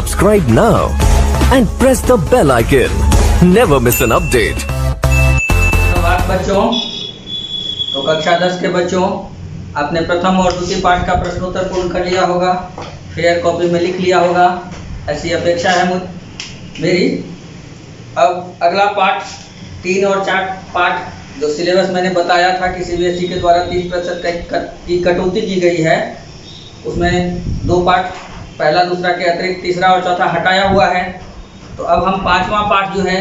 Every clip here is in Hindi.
Subscribe now and press the bell icon. Never miss an update. धन्यवाद बच्चों। तो कक्षा 10 के बच्चों, आपने प्रथम और द्वितीय पाठ का प्रश्नोत्तर पूर्ण कर लिया होगा, फेयर कॉपी में लिख लिया होगा, ऐसी अपेक्षा है मेरी। अब अगला पाठ 3 और 4 पाठ जो सिलेबस मैंने बताया था कि सीबीएसई के द्वारा 30% की कटौती की गई है, उसमें 2 पाठ, पहला दूसरा के अतिरिक्त तीसरा और चौथा हटाया हुआ है। तो अब हम 5वां पाठ जो है,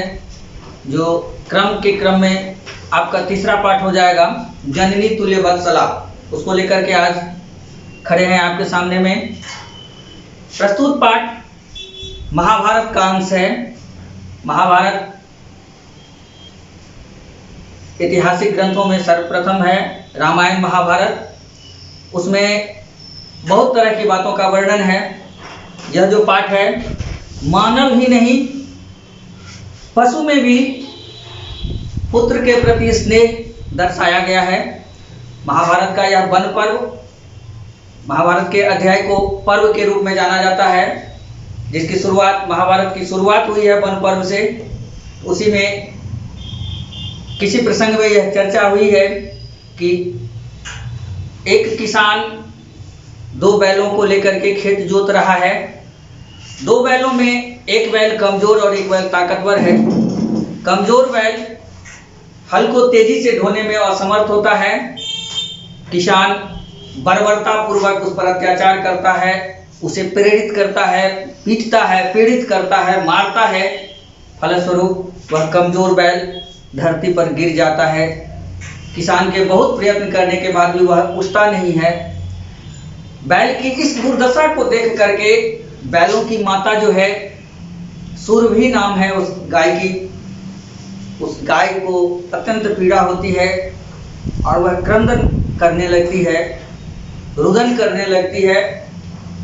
जो क्रम के क्रम में आपका तीसरा पाठ हो जाएगा, जननी तुल्य वत्सला, उसको लेकर के आज खड़े हैं आपके सामने में। प्रस्तुत पाठ महाभारत का अंश है। महाभारत ऐतिहासिक ग्रंथों में सर्वप्रथम है, रामायण महाभारत। उसमें बहुत तरह की बातों का वर्णन है। यह जो पाठ है, मानव ही नहीं पशु में भी पुत्र के प्रति स्नेह दर्शाया गया है। महाभारत का यह वन पर्व, महाभारत के अध्याय को पर्व के रूप में जाना जाता है, जिसकी शुरुआत, महाभारत की शुरुआत हुई है वन पर्व से। उसी में किसी प्रसंग में यह चर्चा हुई है कि एक किसान 2 बैलों को लेकर के खेत जोत रहा है। 2 बैलों में एक बैल कमजोर और एक बैल ताकतवर है। कमजोर बैल हल को तेजी से ढोने में असमर्थ होता है। किसान बर्बरता पूर्वक उस पर अत्याचार करता है, उसे प्रेरित करता है, पीटता है, पीड़ित करता है, मारता है। फलस्वरूप वह कमजोर बैल धरती पर गिर जाता है। किसान के बहुत प्रयत्न करने के बाद भी वह उठता नहीं है। बैल की इस दुर्दशा को देख करके बैलों की माता जो है, सुरभि नाम है उस गाय की, उस गाय को अत्यंत पीड़ा होती है और वह क्रंदन करने लगती है, रुदन करने लगती है।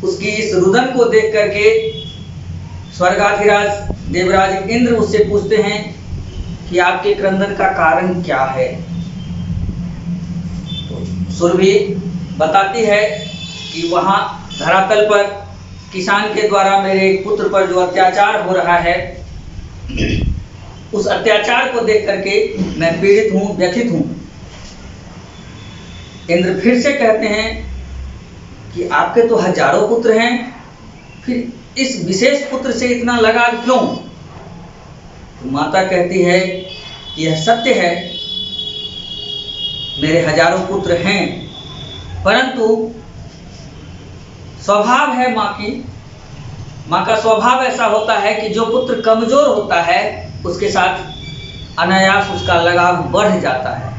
उसकी इस रुदन को देख करके स्वर्गाधिराज देवराज इंद्र उससे पूछते हैं कि आपके क्रंदन का कारण क्या है। तो सुरभि बताती है कि वहाँ धरातल पर किसान के द्वारा मेरे पुत्र पर जो अत्याचार हो रहा है, उस अत्याचार को देख करके मैं पीड़ित हूँ, व्यथित हूँ। इंद्र फिर से कहते हैं कि आपके तो हजारों पुत्र हैं, फिर इस विशेष पुत्र से इतना लगाव क्यों? तो माता कहती है कि यह सत्य है, मेरे हजारों पुत्र हैं, परंतु स्वभाव है माँ का स्वभाव ऐसा होता है कि जो पुत्र कमजोर होता है उसके साथ अनायास उसका लगाव बढ़ जाता है,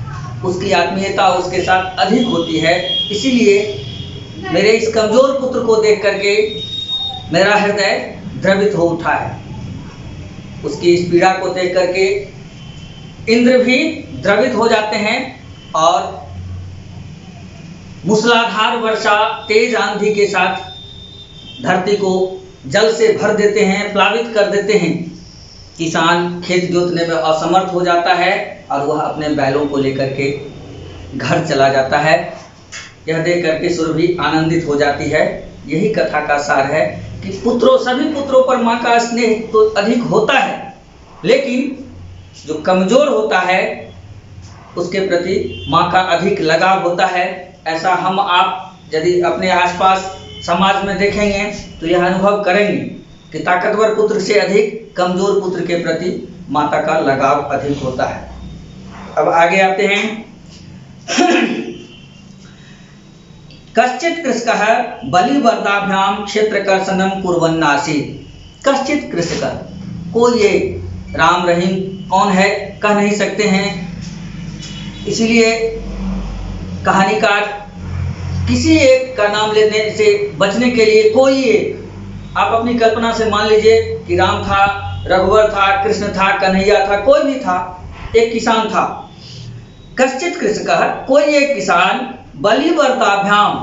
उसकी आत्मीयता उसके साथ अधिक होती है। इसीलिए मेरे इस कमजोर पुत्र को देख करके मेरा हृदय द्रवित हो उठा है। उसकी इस पीड़ा को देख करके इंद्र भी द्रवित हो जाते हैं और मूसलाधार वर्षा, तेज आंधी के साथ धरती को जल से भर देते हैं, प्लावित कर देते हैं। किसान खेत जोतने में असमर्थ हो जाता है और वह अपने बैलों को लेकर के घर चला जाता है। यह देख करके सुरभि आनंदित हो जाती है। यही कथा का सार है कि सभी पुत्रों पर माँ का स्नेह तो अधिक होता है, लेकिन जो कमजोर होता है उसके प्रति माँ का अधिक लगाव होता है। ऐसा हम आप यदि अपने आसपास समाज में देखेंगे तो यह अनुभव करेंगे कि ताकतवर पुत्र से अधिक कमजोर पुत्र के प्रति माता का लगाव अधिक होता है। अब आगे आते हैं। कश्चित कृषकः बलिवर्दाभ्याम क्षेत्रकर्षणं कुर्वन्नासीत्। कश्चित कृषकः, कोई ये राम रहीम कौन है कह नहीं सकते हैं, इसीलिए कहानीकार किसी एक का नाम लेने से बचने के लिए कोई एक, आप अपनी कल्पना से मान लीजिए कि राम था, रघुवर था, कृष्ण था, कन्हैया था, कोई भी था, एक किसान था। कश्चित कृषकः, कोई एक किसान बलिवर्दाभ्याम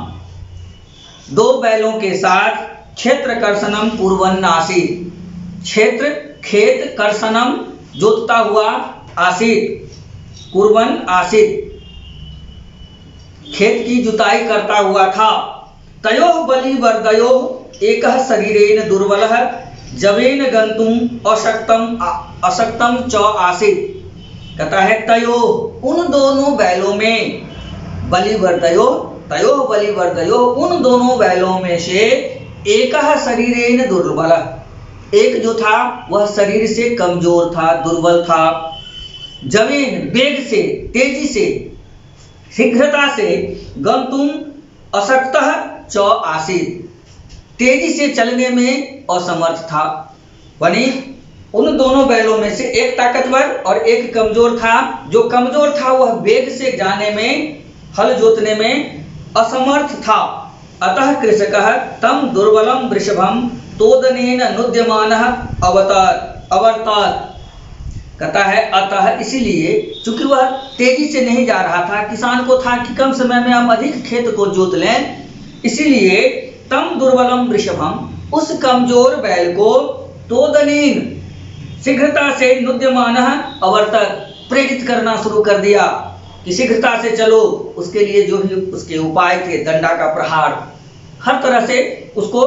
2 बैलों के साथ क्षेत्र कर्षणम कुर्वन् आसीत्। क्षेत्र खेत, कर्षणम जोतता हुआ, आसीत् कुर्वन् आसीत् खेत की जुताई करता हुआ था। तयोः बलिवर्दयोः एकः शरीरेण दुर्बलः जवेन गंतुम अशक्तम च आसीत्। कहता है तयो, उन दोनों बैलों में, तयोः बलिवर्दयो, उन दोनों बैलों में से एकः शरीरेन दुर्बल, एक जो था वह शरीर से कमजोर था, दुर्बल था। जवेन, वेग से, तेजी से, शीघ्रता से, गंतुम अशक्तः च आसीत्, तेजी से चलने में असमर्थ था। यानी उन दोनों बैलों में से एक ताकतवर और एक कमजोर था। जो कमजोर था वह वेग से जाने में, हल जोतने में असमर्थ था। अतः कृषकः तम दुर्बलम वृषभम तोदनेन नुद्यमानः अवर्तात। कहता है अतः इसीलिए, चूंकि वह तेजी से नहीं जा रहा था, किसान को था कि कम समय में हम अधिक खेत को जोत लें, इसीलिए तम दुर्बलम वृषभम, उस कमजोर बैल को, तोदनेन, शीघ्रता से, नुद्यमानः अवर्तत, प्रेरित करना शुरू कर दिया कि शीघ्रता से चलो। उसके लिए जो भी उसके उपाय थे, डंडा का प्रहार, हर तरह से उसको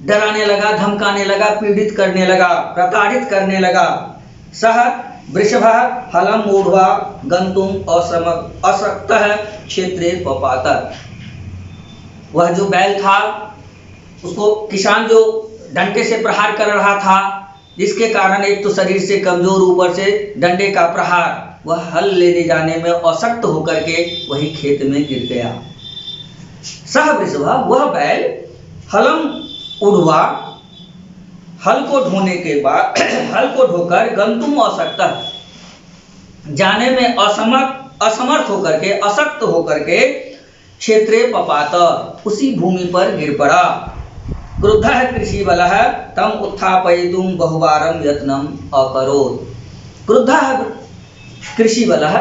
डराने लगा, धमकाने लगा, पीड़ित करने लगा, प्रताड़ित करने लगा। सह वृषभः हलं मूढ़वा गंतुम अशक्तः क्षेत्रे पपात। वह जो बैल था उसको किसान जो डंडे से प्रहार कर रहा था, जिसके कारण एक तो शरीर से कमजोर, ऊपर से डंडे का प्रहार, वह हल लेने जाने में अशक्त होकर के वही खेत में गिर गया। सह वृषभः, वह बैल, हलम उड़वा, हल को ढोने के बाद, हल को ढोकर, गंतुम अशक्तः, जाने में असमर्थ होकर के, अशक्त होकर के, क्षेत्रे पपात, उसी भूमि पर गिर पड़ा। क्रुद्धः कृषिबलः तम उत्थापयितुं बहुवारं यत्नम् अकरोत्। क्रुद्धः कृषिबलः,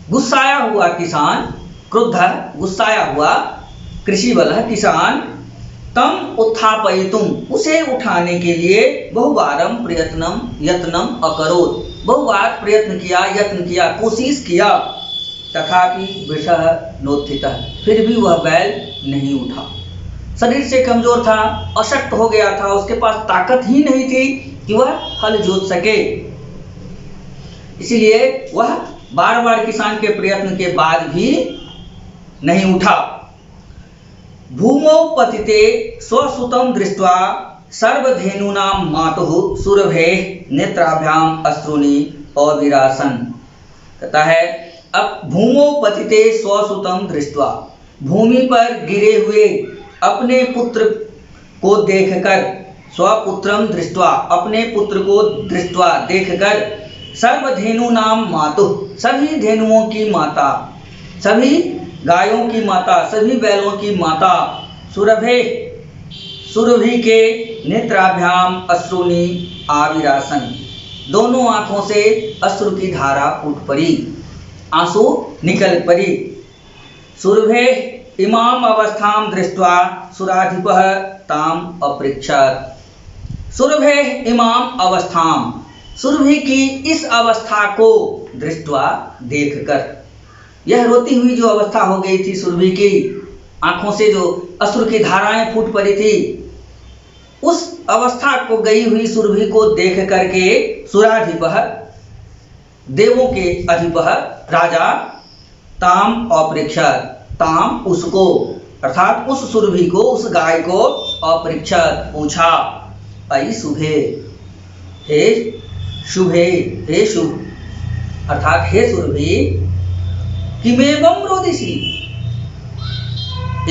गुस्साया हुआ किसान, क्रुद्धः, गुस्साया हुआ, कृषिबलः, किसान, तम उत्थापयितुं, उसे उठाने के लिए, बहुवारं यत्नम अकरोत्, बहुबार प्रयत्न किया, यत्न किया, कोशिश किया। तथापि वृषः नोत्थितः, फिर भी वह बैल नहीं उठा। शरीर से कमजोर था, अशक्त हो गया था, उसके पास ताकत ही नहीं थी कि वह हल जोत सके। इसीलिए वह बार बार किसान के प्रयत्न के बाद भी नहीं उठा। भूमौ पतिते स्वसुतं दृष्ट्वा सर्वधेनूनां मातुः सुरभेः नेत्राभ्याम अश्रूणि अविरासन। कहता है अब भूमौ पतिते स्वसुतं दृष्ट्वा, भूमि पर गिरे हुए अपने पुत्र को देखकर, स्वपुत्रम दृष्ट्वा, अपने पुत्र को दृष्ट्वा, देखकर, सर्वधेनूनां मातुः, सभी धेनुओं की माता, सभी गायों की माता, सभी बैलों की माता, सुरभे, सुरभि के, नेत्राभ्याम अश्रूणि आविरासन, दोनों आंखों से अश्रु की धारा फूट पड़ी, आंसू निकल पड़ी। सुरभे इमाम अवस्थाम दृष्ट्वा सुराधिपः ताम अपृच्छत्। सुरभे इमाम अवस्थाम, सुरभि की इस अवस्था को दृष्ट्वा, देखकर, यह रोती हुई जो अवस्था हो गई थी सुरभि की, आंखों से जो अश्रु की धाराएं फूट पड़ी थी, उस अवस्था को गई हुई सुरभि को देख करके सुराधिपः, देवों के अधिपः, राजा, ताम अपृच्छत्, ताम उसको, अर्थात उस सुरभि को, उस गाय को, अपृच्छत् पूछा, अयि शुभे, हे शुभे, हे शुभ, अर्थात हे सुरभि, किमेवं रोदिसी,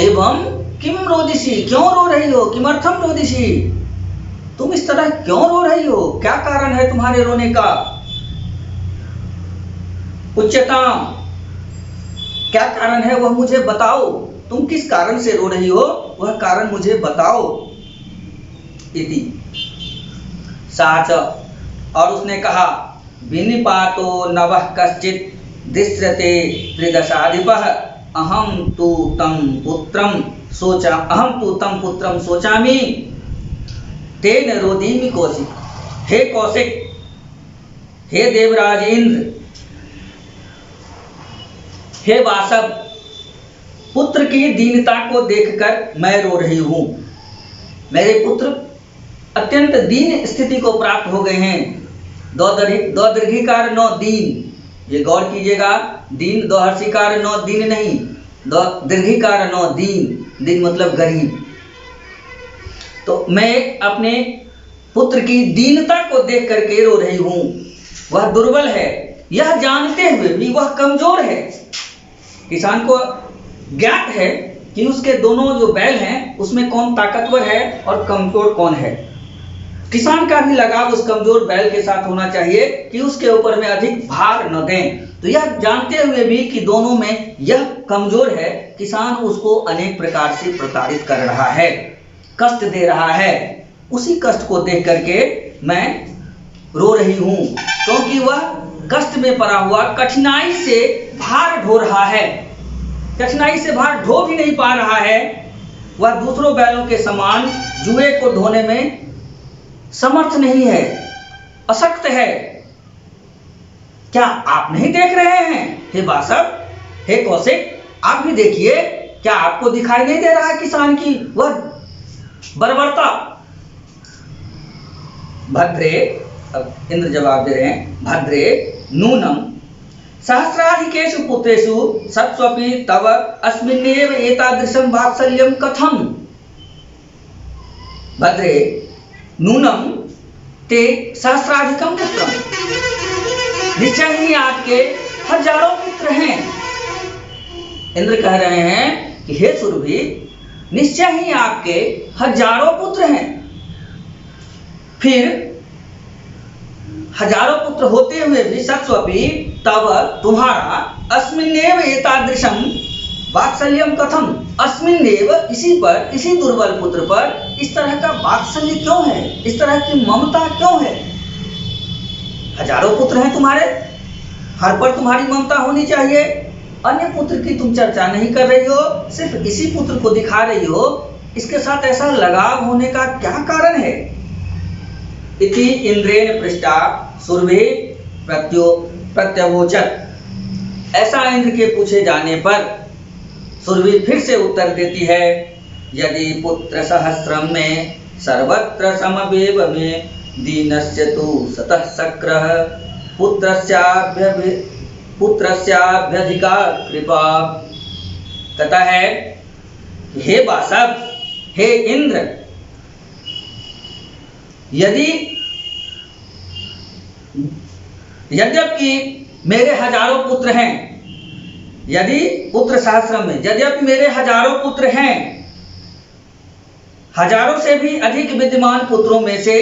एवं किम रोदिसी, क्यों रो रही हो, किमर्थम रोदिसी, तुम इस तरह क्यों रो रही हो, क्या कारण है तुम्हारे रोने का। उच्चताम, क्या कारण है वह मुझे बताओ, तुम किस कारण से रो रही हो, वह कारण मुझे बताओ। इति साच, और उसने कहा, विनिपातो नवः कश्चित् दृश्यते त्रिदशाधिपः, अहं तु तं पुत्रं शोचामि, तेन रोदिमि कौशिक। हे कौशिक, हे देवराज इंद्र, हे वासव, पुत्र की दीनता को देखकर मैं रो रही हूँ। मेरे पुत्र अत्यंत दीन स्थिति को प्राप्त हो गए हैं। दो दीर्घिकार नौ दीन, ये गौर कीजिएगा, दीन दो हर्षिकार नौ दीन नहीं, दो दीर्घिकार नौ दीन, दीन मतलब गरीब। तो मैं अपने पुत्र की दीनता को देख करके रो रही हूँ। वह दुर्बल है, यह जानते हुए भी वह कमजोर है। किसान को ज्ञात है कि उसके दोनों जो बैल हैं उसमें कौन ताकतवर है और कमजोर कौन है। किसान का भी लगाव उस कमजोर बैल के साथ होना चाहिए कि उसके ऊपर में अधिक भार न दें। तो यह जानते हुए भी कि दोनों में यह कमजोर है, किसान उसको अनेक प्रकार से प्रताड़ित कर रहा है, कष्ट दे रहा है। उसी कष्ट को देख करके मैं रो रही हूँ, क्योंकि वह कष्ट में पड़ा हुआ कठिनाई से भार ढो रहा है, कठिनाई से भार ढो भी नहीं पा रहा है। वह दूसरों बैलों के समान जुए को ढोने में समर्थ नहीं है, अशक्त है। क्या आप नहीं देख रहे हैं हे वासव, हे कौशिक, आप भी देखिए, क्या आपको दिखाई नहीं दे रहा किसान की वह बर्बरता? भद्रे, अब इंद्र जवाब दे रहे हैं, भद्रे नूनम सहस्राधिकेषु पुत्रेषु सत्स्वपि तव अस्मिन्नेव एतादृशं वात्सल्यं कथम। भद्रे नूनम ते सहस्राधिकम पुत्रम, निश्चय ही आपके हजारों पुत्र हैं। इंद्र कह रहे हैं कि हे सुरभि, निश्चय ही आपके हजारों पुत्र हैं। फिर हजारों पुत्र होते हुए भी सत्स्वपि तब तुम्हारा अस्मिन्नेव एतादृशम वात्सल्यम कथम, अस्मिन्नेव इसी पर, इसी दुर्बल पुत्र पर इस तरह का वात्सल्य क्यों है, इस तरह की ममता क्यों है? हजारों पुत्र हैं तुम्हारे, हर पर तुम्हारी ममता होनी चाहिए। अन्य पुत्र की तुम चर्चा नहीं कर रही हो, सिर्फ इसी पुत्र को दिखा रही हो। इसके साथ ऐसा लगाव होने का क्या कारण है? इति इंद्रेण पृष्टा सुरभि प्रत्यवोचत। ऐसा इंद्र के पूछे जाने पर सुरभि फिर से उत्तर देती है, यदि पुत्र सहस्रम में सर्वत्र समवेव में दीनस्य तु सतः शक्रः पुत्रस्याभ्यधिका कृपा। कहता है, हे वासव, हे इंद्र, यद्यपि मेरे हजारों पुत्र हैं, यदि पुत्र सहस्रम में, यद्यपि मेरे हजारों पुत्र हैं, हजारों से भी अधिक विद्यमान पुत्रों में से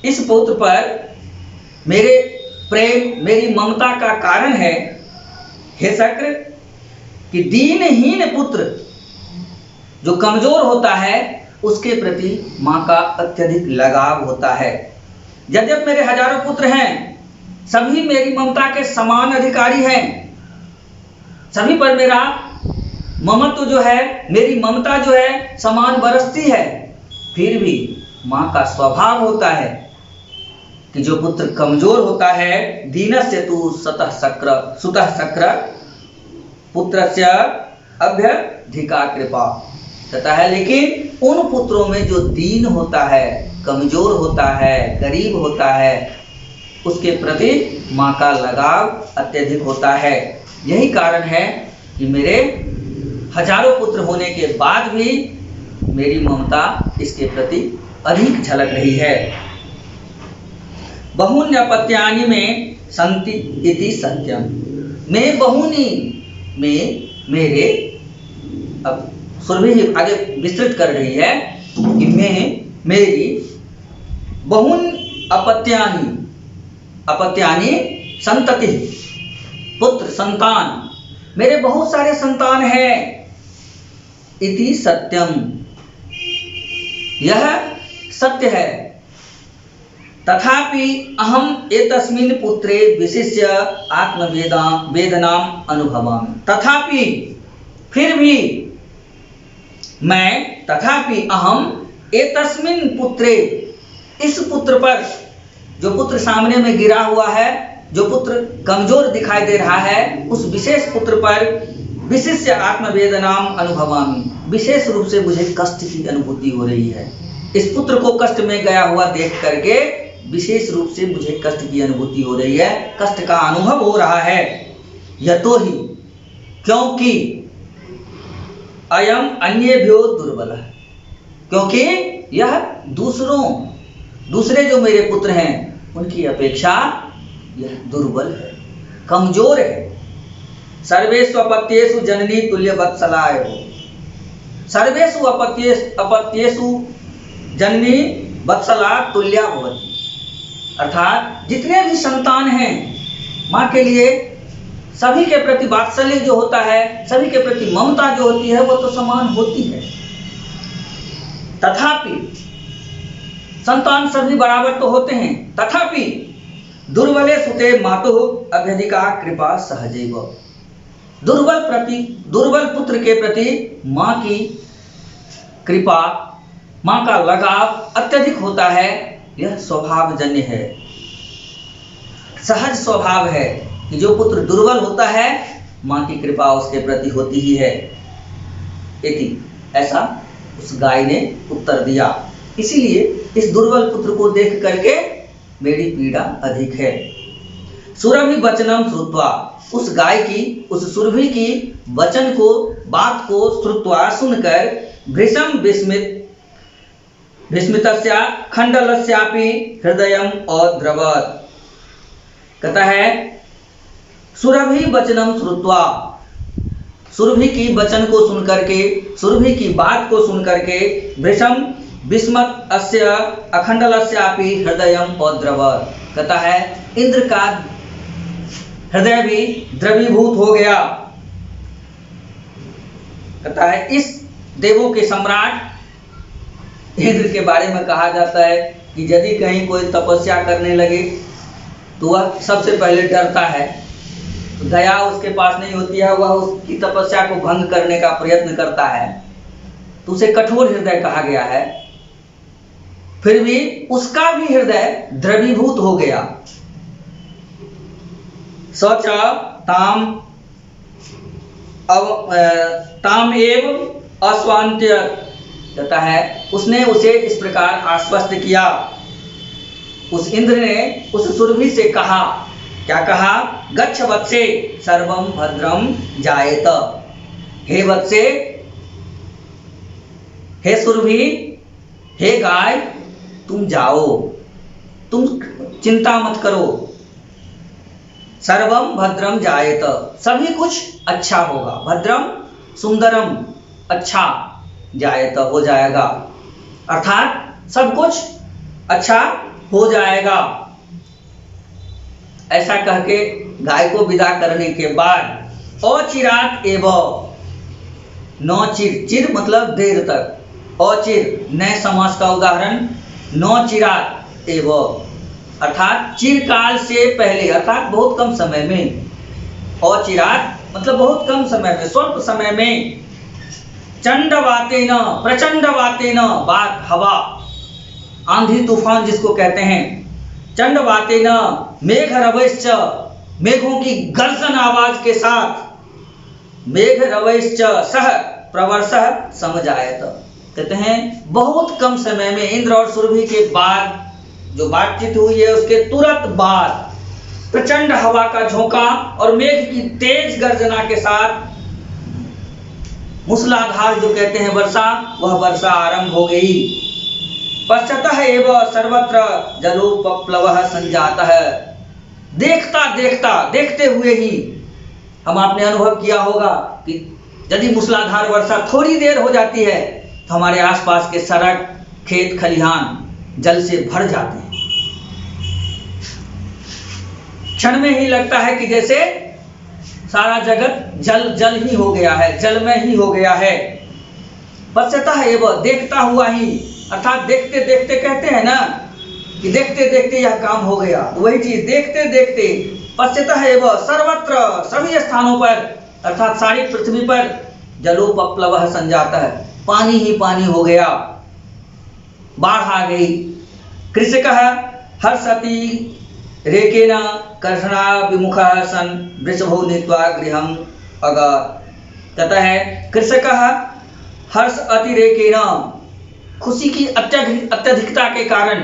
इस पुत्र पर मेरे प्रेम, मेरी ममता का कारण है हे शक्र कि दीनहीन पुत्र जो कमजोर होता है उसके प्रति मां का अत्यधिक लगाव होता है। यद्यपि मेरे हजारों पुत्र हैं, सभी मेरी ममता के समान अधिकारी हैं, सभी पर मेरा ममत्व जो है, मेरी ममता जो है समान बरसती है, फिर भी मां का स्वभाव होता है कि जो पुत्र कमजोर होता है, दीनस्य तु सतः शक्र पुत्रस्य अभ्यधिका कृपा, कहता है, लेकिन उन पुत्रों में जो दीन होता है, कमजोर होता है, गरीब होता है, उसके प्रति मां का लगाव अत्यधिक होता है। यही कारण है कि मेरे हजारों पुत्र होने के बाद भी मेरी ममता इसके प्रति अधिक झलक रही है। बहुन्यपत्यानि में संति इति सत्यम, मैं बहुनी में मेरे, अब सुरभि आगे विस्तृत कर रही है कि मैं मेरी बहुन अपत्यानि संतति, पुत्र संतान, मेरे बहुत सारे संतान हैं। इति सत्यम, यह सत्य है। तथापि अहम एतस्मिन् पुत्रे विशिष्य आत्मवेदनाम अनुभवामि। तथापि, फिर भी मैं, तथापि अहम एतस्मिन् पुत्रे, इस पुत्र पर, जो पुत्र सामने में गिरा हुआ है, जो पुत्र कमजोर दिखाई दे रहा है, उस विशेष पुत्र पर विशिष्य आत्मवेदनाम अनुभवामि, विशेष रूप से मुझे कष्ट की अनुभूति हो रही है। इस पुत्र को कष्ट में गया हुआ देख करके विशेष रूप से मुझे कष्ट की अनुभूति हो रही है, कष्ट का अनुभव हो रहा है। यतो ही, क्योंकि अयम अन्येभ्यो दुर्बल है, क्योंकि यह दूसरे जो मेरे पुत्र हैं उनकी अपेक्षा यह दुर्बल है, कमजोर है। सर्वेषु अपत्येषु जननी तुल्य वत्सलाय, सर्वेषु अपत्येषु जननी वत्सला तुल्या भवति, अर्थात जितने भी संतान हैं माँ के लिए सभी के प्रति वात्सल्य जो होता है, सभी के प्रति ममता जो होती है वो तो समान होती है। तथापि संतान सभी बराबर तो होते हैं, तथापि दुर्बले सुते मातुः अभ्यधिका कृपा सहजैव, दुर्बल पुत्र के प्रति माँ की कृपा, माँ का लगाव अत्यधिक होता है। यह स्वभावजन्य है, सहज स्वभाव है कि जो पुत्र दुर्बल होता है माँ की कृपा उसके प्रति होती ही है। इति, ऐसा उस गाय ने उत्तर दिया। इसीलिए इस दुर्बल पुत्र को देख करके मेरी पीड़ा अधिक है। सुरभि वचनम श्रुत्वा, उस गाय की, उस सुरभि की वचन को, बात को श्रुत्वा सुनकर भृशम विस्मितस्या खंडलस्यापि हृदयम अद्रवत्। कहता है सुरभि वचनम श्रुत्वा, सुरभि की वचन को सुनकर के, सुरभि की बात को सुनकर के भृशम विस्मत अस्य अखंडलस्यापि हृदयम अद्रवत्। कहता है इंद्र का हृदय भी द्रवीभूत हो गया। कहता है इस देवों के सम्राट इंद्र के बारे में कहा जाता है कि यदि कहीं कोई तपस्या करने लगे तो वह सबसे पहले डरता है, तो दया उसके पास नहीं होती है, वह उसकी तपस्या को भंग करने का प्रयत्न करता है, तो उसे कठोर हृदय कहा गया है। फिर भी उसका भी हृदय द्रवीभूत हो गया। सच ताम एव अस्वान्त्य, कहता है उसने उसे इस प्रकार आश्वस्त किया। उस इंद्र ने उस सुरभि से कहा, क्या कहा? गच्छ वत्से सर्वम भद्रम जायेत, हे वत्से, हे सुरभि, हे गाय, तुम जाओ, तुम चिंता मत करो। सर्वम भद्रम जायेत, सभी कुछ अच्छा होगा। भद्रम सुंदरम, अच्छा, जायेत हो जाएगा, अर्थात सब कुछ अच्छा हो जाएगा। ऐसा कह के गाय को विदा करने के बाद अचिरात एव, नौ चिर, चिर मतलब देर तक, अचिर नए समास का उदाहरण, नौ चिरात एव, अर्थात चिरकाल से पहले, अर्थात बहुत कम समय में। अचिरात मतलब बहुत कम समय में, स्वल्प समय में। चंडवातेन, प्रचंडवातेन, बात हवा, आंधी तूफान जिसको कहते हैं, चंडवातेन मेघरवैश्च, मेघों की गर्जन आवाज के साथ, मेघरवैश्च सह प्रवर्षः समजायत। कहते हैं बहुत कम समय में इंद्र और सुरभि के बाद जो बातचीत हुई है उसके तुरंत बाद प्रचंड हवा का झोंका और मेघ की तेज गर्जना के साथ मूसलाधार जो कहते हैं वर्षा, वह वर्षा आरंभ हो गई। पश्चातः एव सर्वत्र जलोपप्लवः संजातः, देखता देखता, देखते हुए ही हम आपने अनुभव किया होगा कि यदि मूसलाधार वर्षा थोड़ी देर हो जाती है तो हमारे आसपास के सड़क, खेत, खलिहान जल से भर जाते हैं। क्षण में ही लगता है कि जैसे सारा जगत जल जल ही हो गया है, जलमय ही हो गया है। पश्चातः एव, देखता हुआ ही, अर्थात देखते देखते, कहते हैं ना कि देखते देखते यह काम हो गया, वही चीज देखते देखते। पश्चातः एव सर्वत्र, सभी स्थानों पर, अर्थात सारी पृथ्वी पर जलोपप्लवः संजातः, पानी ही पानी हो गया, बाढ़ आ गई। कृषकः हर्षति रेकेन कर्षणा विमुखः सन् वृषभो नीत्वा गृहम् अगत्। कहता है कृषकः हर्ष अतिरेकेण, खुशी की अत्यधिकता के कारण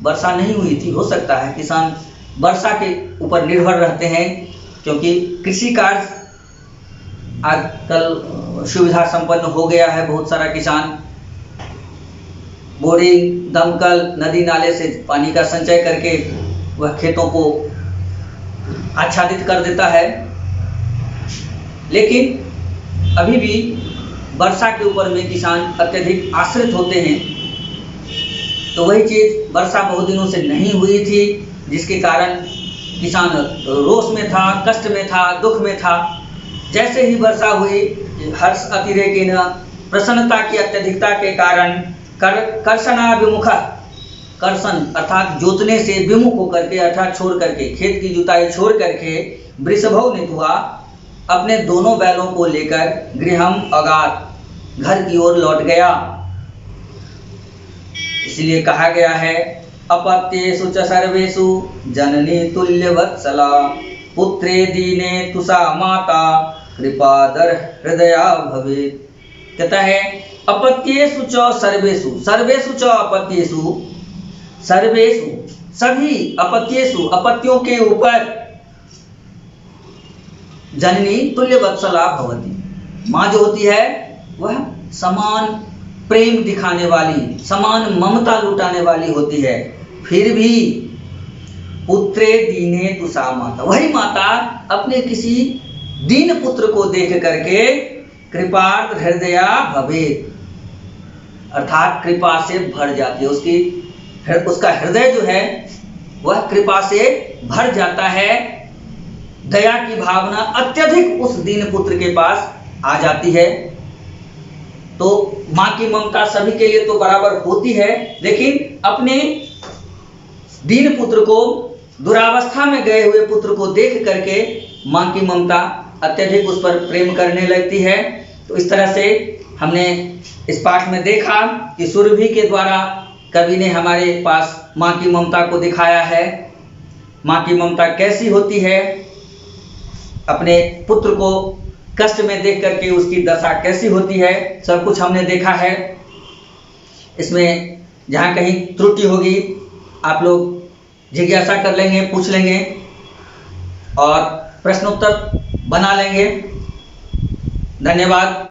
वर्षा नहीं हुई थी। हो सकता है किसान वर्षा के ऊपर निर्भर रहते हैं, क्योंकि कृषि कार्य आजकल सुविधा संपन्न हो गया है। बहुत सारा किसान बोरिंग, दमकल, नदी नाले से पानी का संचय करके वह खेतों को आच्छादित कर देता है। लेकिन अभी भी वर्षा के ऊपर में किसान अत्यधिक आश्रित होते हैं। तो वही चीज़ वर्षा बहुत दिनों से नहीं हुई थी, जिसके कारण किसान रोष में था, कष्ट में था, दुख में था। जैसे ही वर्षा हुई, हर्ष अतिरेकेण, प्रसन्नता की अत्यधिकता के कारण कर्षणाभिमुख, कर्षण अर्थात जोतने से विमुख होकर के, अर्थात छोड़ करके, खेत की जुताई छोड़ करके वृषभौ नीत्वा, अपने दोनों बैलों को लेकर गृहम् अगात्, घर की ओर लौट गया। इसलिए कहा गया है अपत्येषु च सर्वेषु जननी तुल्यवत्सला, पुत्रे दीने तुषा माता कृपादर हृदया भवेत्। कहता है अपत्येषु च सर्वेषु, सर्वेषु च अपत्येषु, सर्वेषु सभी, अपत्येषु अपत्यों के ऊपर, जननी तुल्यवत्सला भवति, माँ जो होती है वह समान प्रेम दिखाने वाली, समान ममता लुटाने वाली होती है। फिर भी पुत्रे दीने तुषा माता, वही माता अपने किसी दीन पुत्र को देख करके कृपार्थ हृदया भवेत्, अर्थात कृपा से भर जाती है। उसका हृदय जो है वह कृपा से भर जाता है। दया की भावना अत्यधिक उस दीन पुत्र के पास आ जाती है। तो माँ की ममता सभी के लिए तो बराबर होती है, लेकिन अपने दीन पुत्र को, दुरावस्था में गए हुए पुत्र को देख करके माँ की ममता अत्यधिक उस पर प्रेम करने लगती है। तो इस तरह से हमने इस पाठ में देखा कि सुरभि के द्वारा कवि ने हमारे पास माँ की ममता को दिखाया है। माँ की ममता कैसी होती है, अपने पुत्र को कष्ट में देख करके उसकी दशा कैसी होती है, सब कुछ हमने देखा है। इसमें जहाँ कहीं त्रुटि होगी आप लोग जिज्ञासा कर लेंगे, पूछ लेंगे और प्रश्नोत्तर बना लेंगे। धन्यवाद।